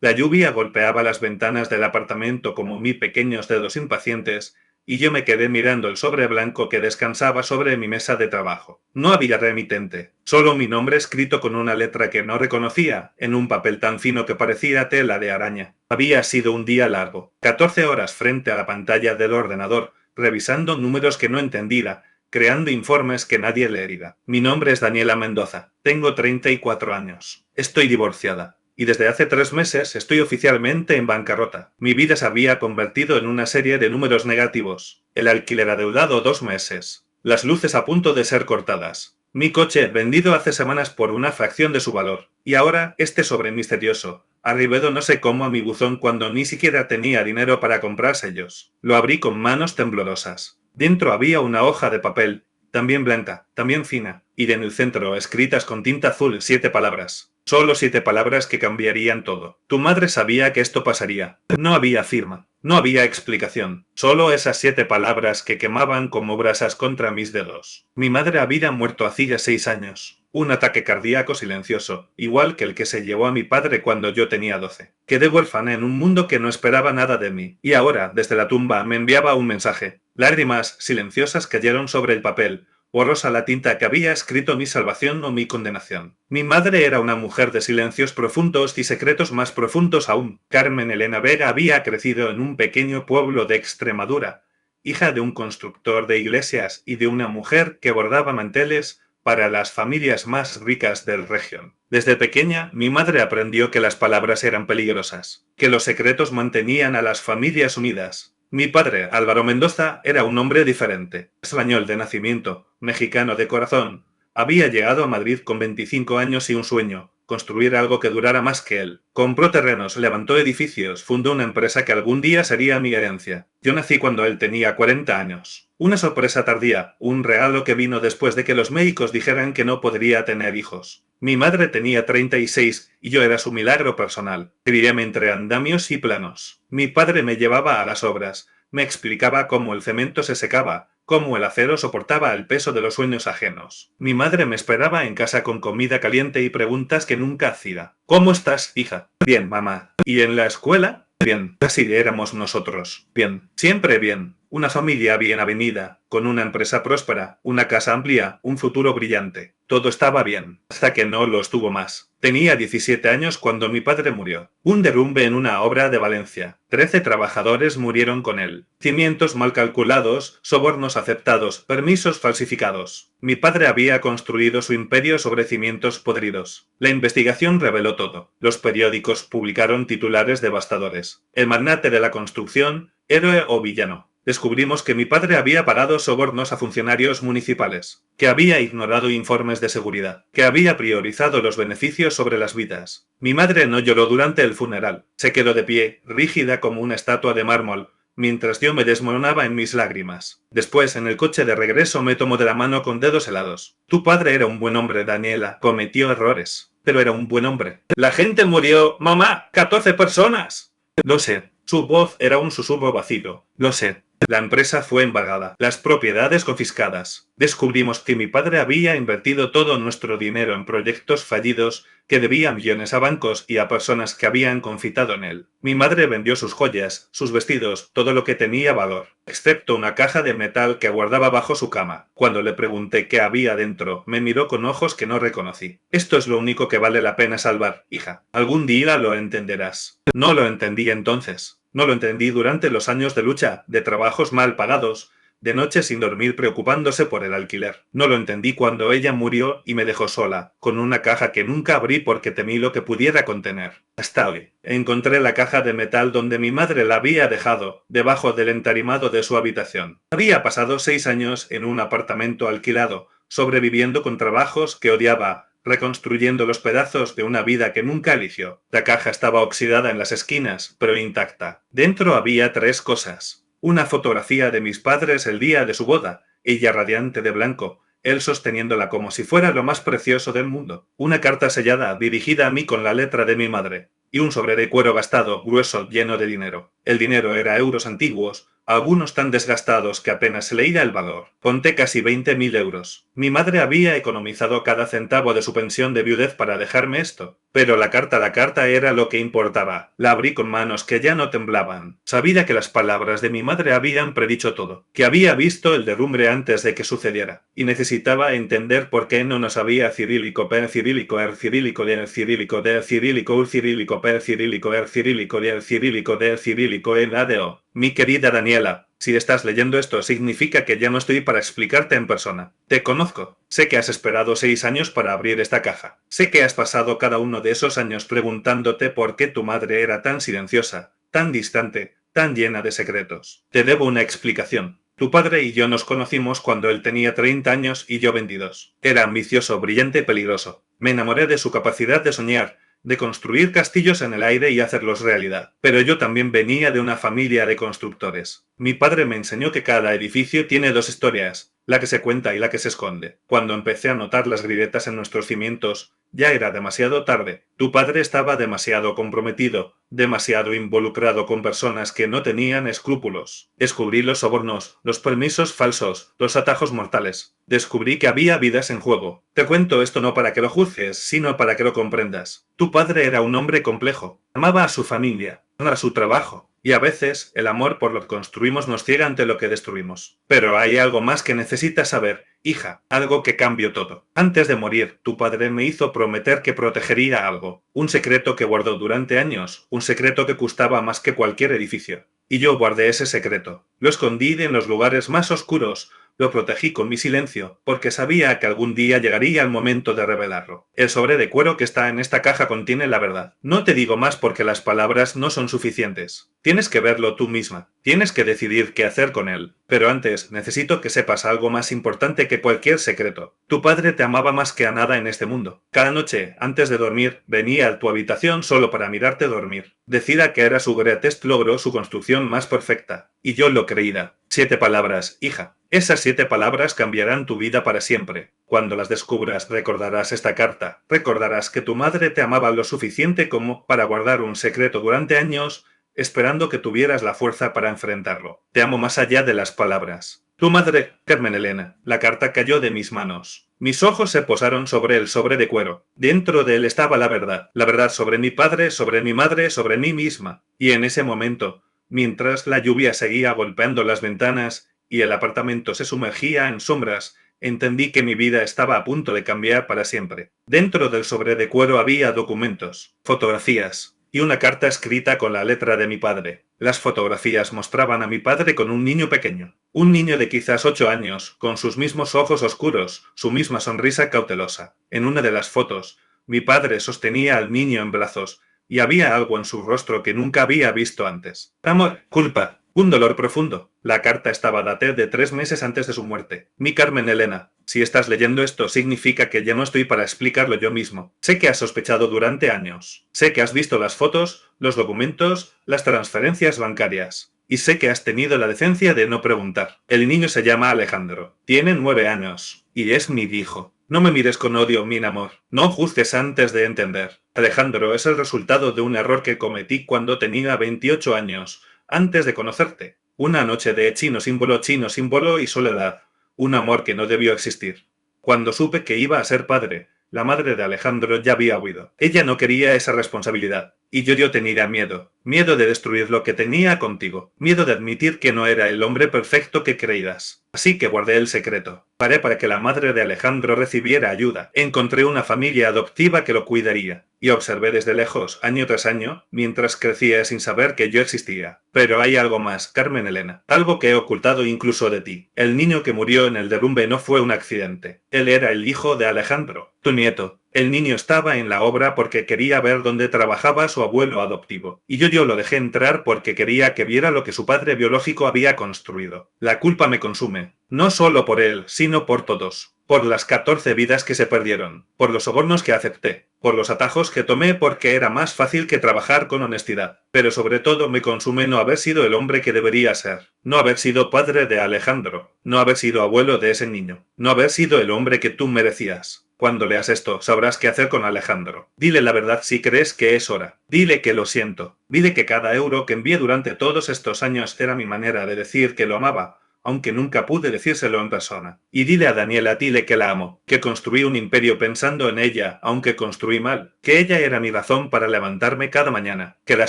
La lluvia golpeaba las ventanas del apartamento como mil pequeños dedos impacientes, y yo me quedé mirando el sobre blanco que descansaba sobre mi mesa de trabajo. No había remitente, solo mi nombre escrito con una letra que no reconocía, en un papel tan fino que parecía tela de araña. Había sido un día largo, 14 horas frente a la pantalla del ordenador, revisando números que no entendía, creando informes que nadie leería. Mi nombre es Daniela Mendoza, tengo 34 años. Estoy divorciada. Y desde hace 3 meses estoy oficialmente en bancarrota. Mi vida se había convertido en una serie de números negativos. El alquiler adeudado 2 meses. Las luces a punto de ser cortadas. Mi coche vendido hace semanas por una fracción de su valor. Y ahora este sobre misterioso. Arribado no sé cómo a mi buzón cuando ni siquiera tenía dinero para comprar sellos. Lo abrí con manos temblorosas. Dentro había una hoja de papel, también blanca, también fina, y en el centro, escritas con tinta azul, 7 palabras. Solo 7 palabras que cambiarían todo. Tu madre sabía que esto pasaría. No había firma. No había explicación. Solo esas 7 palabras que quemaban como brasas contra mis dedos. Mi madre había muerto hacía 6 años. Un ataque cardíaco silencioso, igual que el que se llevó a mi padre cuando yo tenía 12. Quedé huérfana en un mundo que no esperaba nada de mí. Y ahora, desde la tumba, me enviaba un mensaje. Lágrimas silenciosas cayeron sobre el papel, borrosa la tinta que había escrito mi salvación o mi condenación. Mi madre era una mujer de silencios profundos y secretos más profundos aún. Carmen Elena Vega había crecido en un pequeño pueblo de Extremadura, hija de un constructor de iglesias y de una mujer que bordaba manteles para las familias más ricas del región. Desde pequeña, mi madre aprendió que las palabras eran peligrosas, que los secretos mantenían a las familias unidas. Mi padre, Álvaro Mendoza, era un hombre diferente. Español de nacimiento, mexicano de corazón. Había llegado a Madrid con 25 años y un sueño: construir algo que durara más que él. Compró terrenos, levantó edificios, fundó una empresa que algún día sería mi herencia. Yo nací cuando él tenía 40 años. Una sorpresa tardía, un regalo que vino después de que los médicos dijeran que no podría tener hijos. Mi madre tenía 36 y yo era su milagro personal. Criéme entre andamios y planos. Mi padre me llevaba a las obras, me explicaba cómo el cemento se secaba, cómo el acero soportaba el peso de los sueños ajenos. Mi madre me esperaba en casa con comida caliente y preguntas que nunca hacía. ¿Cómo estás, hija? Bien, mamá. ¿Y en la escuela? Bien. Así éramos nosotros. Bien. Siempre bien. Una familia bien avenida, con una empresa próspera, una casa amplia, un futuro brillante. Todo estaba bien, hasta que no lo estuvo más. Tenía 17 años cuando mi padre murió. Un derrumbe en una obra de Valencia. 13 trabajadores murieron con él. Cimientos mal calculados, sobornos aceptados, permisos falsificados. Mi padre había construido su imperio sobre cimientos podridos. La investigación reveló todo. Los periódicos publicaron titulares devastadores. El magnate de la construcción, héroe o villano. Descubrimos que mi padre había pagado sobornos a funcionarios municipales, que había ignorado informes de seguridad, que había priorizado los beneficios sobre las vidas. Mi madre no lloró durante el funeral, se quedó de pie, rígida como una estatua de mármol, mientras yo me desmoronaba en mis lágrimas. Después, en el coche de regreso, me tomó de la mano con dedos helados. Tu padre era un buen hombre, Daniela. Cometió errores, pero era un buen hombre. La gente murió. Mamá, 14 personas. Lo sé. Su voz era un susurro vacío. Lo sé. La empresa fue embargada, las propiedades confiscadas. Descubrimos que mi padre había invertido todo nuestro dinero en proyectos fallidos, que debía millones a bancos y a personas que habían confitado en él. Mi madre vendió sus joyas, sus vestidos, todo lo que tenía valor, excepto una caja de metal que guardaba bajo su cama. Cuando le pregunté qué había dentro, me miró con ojos que no reconocí. Esto es lo único que vale la pena salvar, hija. Algún día lo entenderás. No lo entendí entonces. No lo entendí durante los años de lucha, de trabajos mal pagados, de noches sin dormir preocupándose por el alquiler. No lo entendí cuando ella murió y me dejó sola, con una caja que nunca abrí porque temí lo que pudiera contener. Hasta hoy. Encontré la caja de metal donde mi madre la había dejado, debajo del entarimado de su habitación. Había pasado 6 años en un apartamento alquilado, sobreviviendo con trabajos que odiaba, reconstruyendo los pedazos de una vida que nunca eligió. La caja estaba oxidada en las esquinas, pero intacta. Dentro había 3 cosas. Una fotografía de mis padres el día de su boda, ella radiante de blanco, él sosteniéndola como si fuera lo más precioso del mundo. Una carta sellada dirigida a mí con la letra de mi madre. Y un sobre de cuero gastado, grueso, lleno de dinero. El dinero era euros antiguos, algunos tan desgastados que apenas se leía el valor. Conté casi 20.000 euros. Mi madre había economizado cada centavo de su pensión de viudez para dejarme esto. Pero la carta era lo que importaba. La abrí con manos que ya no temblaban. Sabía que las palabras de mi madre habían predicho todo, que había visto el derrumbe antes de que sucediera, y necesitaba entender por qué no nos había cirílico, per cirílico, er cirílico, del cirílico, del cirílico, ur cirílico, per cirílico, er cirílico, del cirílico, del cirílico, en adeo. Mi querida Daniela, si estás leyendo esto significa que ya no estoy para explicarte en persona. Te conozco. Sé que has esperado 6 años para abrir esta caja. Sé que has pasado cada uno de esos años preguntándote por qué tu madre era tan silenciosa, tan distante, tan llena de secretos. Te debo una explicación. Tu padre y yo nos conocimos cuando él tenía 30 años y yo 22. Era ambicioso, brillante y peligroso. Me enamoré de su capacidad de soñar, de construir castillos en el aire y hacerlos realidad. Pero yo también venía de una familia de constructores. Mi padre me enseñó que cada edificio tiene 2 historias, la que se cuenta y la que se esconde. Cuando empecé a notar las grietas en nuestros cimientos, ya era demasiado tarde. Tu padre estaba demasiado comprometido, demasiado involucrado con personas que no tenían escrúpulos. Descubrí los sobornos, los permisos falsos, los atajos mortales. Descubrí que había vidas en juego. Te cuento esto no para que lo juzgues, sino para que lo comprendas. Tu padre era un hombre complejo. Amaba a su familia, a su trabajo. Y a veces, el amor por lo que construimos nos ciega ante lo que destruimos. Pero hay algo más que necesitas saber, hija, algo que cambió todo. Antes de morir, tu padre me hizo prometer que protegería algo. Un secreto que guardó durante años, un secreto que costaba más que cualquier edificio. Y yo guardé ese secreto. Lo escondí en los lugares más oscuros, lo protegí con mi silencio, porque sabía que algún día llegaría el momento de revelarlo. El sobre de cuero que está en esta caja contiene la verdad. No te digo más porque las palabras no son suficientes. Tienes que verlo tú misma. Tienes que decidir qué hacer con él. Pero antes, necesito que sepas algo más importante que cualquier secreto. Tu padre te amaba más que a nada en este mundo. Cada noche, antes de dormir, venía a tu habitación solo para mirarte dormir. Decía que era su greatest logro, su construcción más perfecta. Y yo lo creía. 7 palabras, hija. Esas 7 palabras cambiarán tu vida para siempre. Cuando las descubras, recordarás esta carta. Recordarás que tu madre te amaba lo suficiente como para guardar un secreto durante años, esperando que tuvieras la fuerza para enfrentarlo. Te amo más allá de las palabras. Tu madre, Carmen Elena. La carta cayó de mis manos. Mis ojos se posaron sobre el sobre de cuero. Dentro de él estaba la verdad sobre mi padre, sobre mi madre, sobre mí misma. Y en ese momento, mientras la lluvia seguía golpeando las ventanas y el apartamento se sumergía en sombras, entendí que mi vida estaba a punto de cambiar para siempre. Dentro del sobre de cuero había documentos, fotografías y una carta escrita con la letra de mi padre. Las fotografías mostraban a mi padre con un niño pequeño. Un niño de quizás 8 años, con sus mismos ojos oscuros, su misma sonrisa cautelosa. En una de las fotos, mi padre sostenía al niño en brazos, y había algo en su rostro que nunca había visto antes. Amor, culpa, un dolor profundo. La carta estaba datada de 3 meses antes de su muerte. Mi Carmen Elena, si estás leyendo esto significa que ya no estoy para explicarlo yo mismo. Sé que has sospechado durante años. Sé que has visto las fotos, los documentos, las transferencias bancarias. Y sé que has tenido la decencia de no preguntar. El niño se llama Alejandro. Tiene 9 años. Y es mi hijo. No me mires con odio, mi amor. No juzgues antes de entender. Alejandro es el resultado de un error que cometí cuando tenía 28 años, antes de conocerte. Una noche de chino símbolo y soledad. Un amor que no debió existir. Cuando supe que iba a ser padre, la madre de Alejandro ya había huido. Ella no quería esa responsabilidad. Y yo tenía miedo. Miedo de destruir lo que tenía contigo. Miedo de admitir que no era el hombre perfecto que creías. Así que guardé el secreto. Paré para que la madre de Alejandro recibiera ayuda. Encontré una familia adoptiva que lo cuidaría. Y observé desde lejos, año tras año, mientras crecía sin saber que yo existía. Pero hay algo más, Carmen Elena. Algo que he ocultado incluso de ti. El niño que murió en el derrumbe no fue un accidente. Él era el hijo de Alejandro, tu nieto. El niño estaba en la obra porque quería ver dónde trabajaba su abuelo adoptivo. Y yo lo dejé entrar porque quería que viera lo que su padre biológico había construido. La culpa me consume. No solo por él, sino por todos. Por las 14 vidas que se perdieron. Por los sobornos que acepté. Por los atajos que tomé porque era más fácil que trabajar con honestidad. Pero sobre todo me consume no haber sido el hombre que debería ser. No haber sido padre de Alejandro. No haber sido abuelo de ese niño. No haber sido el hombre que tú merecías. Cuando leas esto, sabrás qué hacer con Alejandro. Dile la verdad si crees que es hora. Dile que lo siento. Dile que cada euro que envié durante todos estos años era mi manera de decir que lo amaba, aunque nunca pude decírselo en persona. Y dile a Daniela, dile que la amo, que construí un imperio pensando en ella, aunque construí mal, que ella era mi razón para levantarme cada mañana, que la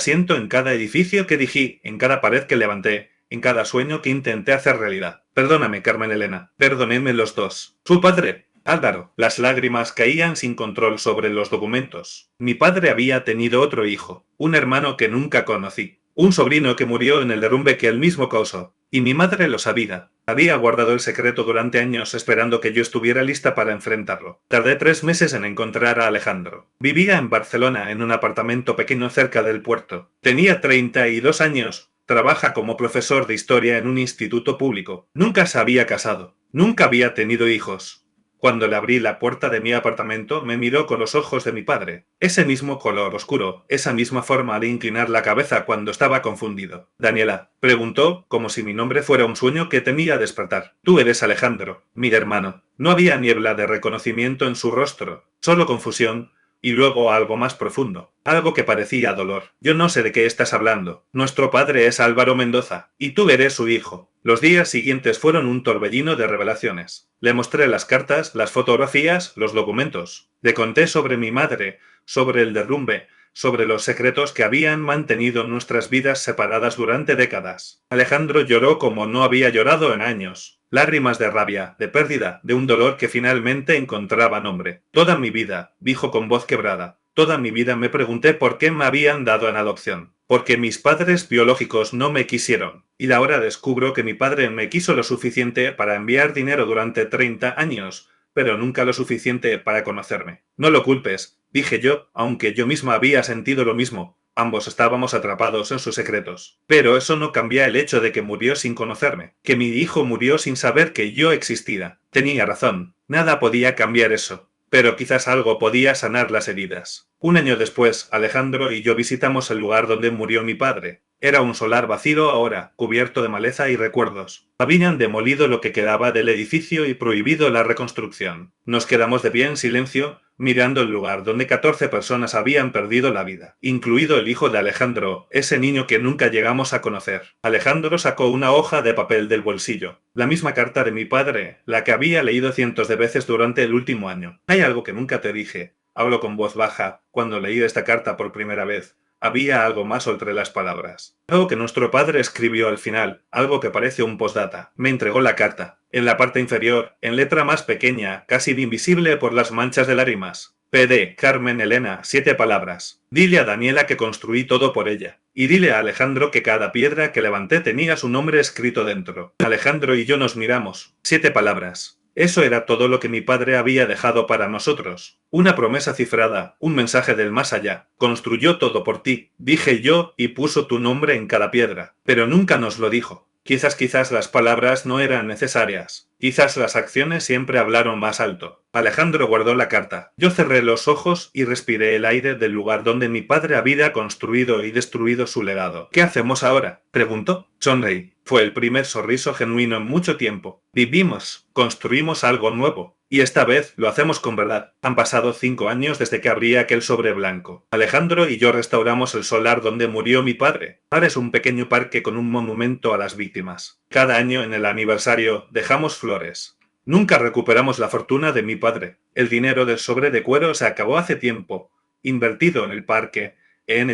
siento en cada edificio que dirigí, en cada pared que levanté, en cada sueño que intenté hacer realidad. Perdóname, Carmen Elena. Perdónenme los dos. Su padre, Álvaro. Las lágrimas caían sin control sobre los documentos. Mi padre había tenido otro hijo, un hermano que nunca conocí, un sobrino que murió en el derrumbe que él mismo causó. Y mi madre lo sabía. Había guardado el secreto durante años esperando que yo estuviera lista para enfrentarlo. Tardé 3 meses en encontrar a Alejandro. Vivía en Barcelona en un apartamento pequeño cerca del puerto. Tenía 32 años. Trabaja como profesor de historia en un instituto público. Nunca se había casado. Nunca había tenido hijos. Cuando le abrí la puerta de mi apartamento, me miró con los ojos de mi padre. Ese mismo color oscuro, esa misma forma de inclinar la cabeza cuando estaba confundido. Daniela, preguntó, como si mi nombre fuera un sueño que temía despertar. Tú eres Alejandro, mi hermano. No había niebla de reconocimiento en su rostro, solo confusión, y luego algo más profundo, algo que parecía dolor. Yo no sé de qué estás hablando. Nuestro padre es Álvaro Mendoza, y tú eres su hijo. Los días siguientes fueron un torbellino de revelaciones. Le mostré las cartas, las fotografías, los documentos. Le conté sobre mi madre, sobre el derrumbe, sobre los secretos que habían mantenido nuestras vidas separadas durante décadas. Alejandro lloró como no había llorado en años. Lágrimas de rabia, de pérdida, de un dolor que finalmente encontraba nombre. Toda mi vida, dijo con voz quebrada, toda mi vida me pregunté por qué me habían dado en adopción. Porque mis padres biológicos no me quisieron. Y ahora descubro que mi padre me quiso lo suficiente para enviar dinero durante 30 años, pero nunca lo suficiente para conocerme. No lo culpes, dije yo, aunque yo misma había sentido lo mismo. Ambos estábamos atrapados en sus secretos. Pero eso no cambia el hecho de que murió sin conocerme, que mi hijo murió sin saber que yo existía. Tenía razón, nada podía cambiar eso. Pero quizás algo podía sanar las heridas. Un año después, Alejandro y yo visitamos el lugar donde murió mi padre. Era un solar vacío ahora, cubierto de maleza y recuerdos. Habían demolido lo que quedaba del edificio y prohibido la reconstrucción. Nos quedamos de pie en silencio, mirando el lugar donde 14 personas habían perdido la vida, incluido el hijo de Alejandro, ese niño que nunca llegamos a conocer. Alejandro sacó una hoja de papel del bolsillo, la misma carta de mi padre, la que había leído cientos de veces durante el último año. Hay algo que nunca te dije. Hablo con voz baja, cuando leí esta carta por primera vez. Había algo más entre las palabras. Algo que nuestro padre escribió al final, algo que parece un postdata. Me entregó la carta. En la parte inferior, en letra más pequeña, casi invisible por las manchas de lágrimas. PD, Carmen Elena, 7 palabras. Dile a Daniela que construí todo por ella. Y dile a Alejandro que cada piedra que levanté tenía su nombre escrito dentro. Alejandro y yo nos miramos. 7 palabras. Eso era todo lo que mi padre había dejado para nosotros. Una promesa cifrada, un mensaje del más allá. Construyó todo por ti, dije yo, y puso tu nombre en cada piedra. Pero nunca nos lo dijo. Quizás las palabras no eran necesarias. Quizás las acciones siempre hablaron más alto. Alejandro guardó la carta. Yo cerré los ojos y respiré el aire del lugar donde mi padre había construido y destruido su legado. ¿Qué hacemos ahora?, preguntó. Sonreí. Fue el primer sonriso genuino en mucho tiempo. Vivimos, construimos algo nuevo. Y esta vez lo hacemos con verdad. Han pasado 5 años desde que abrí aquel sobre blanco. Alejandro y yo restauramos el solar donde murió mi padre. Ahora es un pequeño parque con un monumento a las víctimas. Cada año en el aniversario dejamos flores. Nunca recuperamos la fortuna de mi padre. El dinero del sobre de cuero se acabó hace tiempo. Invertido en el parque.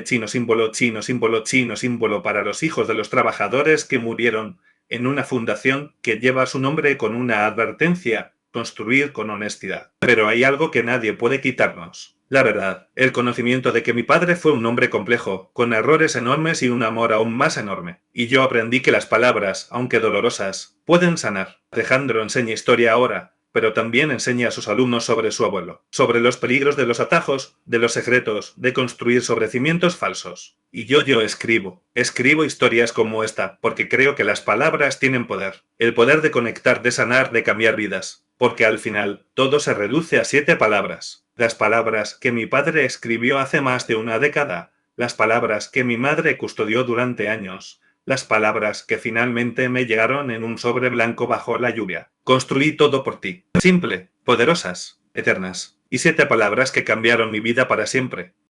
Chino símbolo, chino símbolo, chino símbolo para los hijos de los trabajadores que murieron en una fundación que lleva su nombre con una advertencia. Construir con honestidad. Pero hay algo que nadie puede quitarnos. La verdad, el conocimiento de que mi padre fue un hombre complejo, con errores enormes y un amor aún más enorme. Y yo aprendí que las palabras, aunque dolorosas, pueden sanar. Alejandro enseña historia ahora, pero también enseña a sus alumnos sobre su abuelo, sobre los peligros de los atajos, de los secretos, de construir sobre cimientos falsos. Y yo escribo historias como esta, porque creo que las palabras tienen poder, el poder de conectar, de sanar, de cambiar vidas. Porque al final, todo se reduce a 7 palabras. Las palabras que mi padre escribió hace más de una década. Las palabras que mi madre custodió durante años. Las palabras que finalmente me llegaron en un sobre blanco bajo la lluvia. Construí todo por ti. Simple, poderosas. eternas, y 7 palabras que cambiaron mi vida para siempre.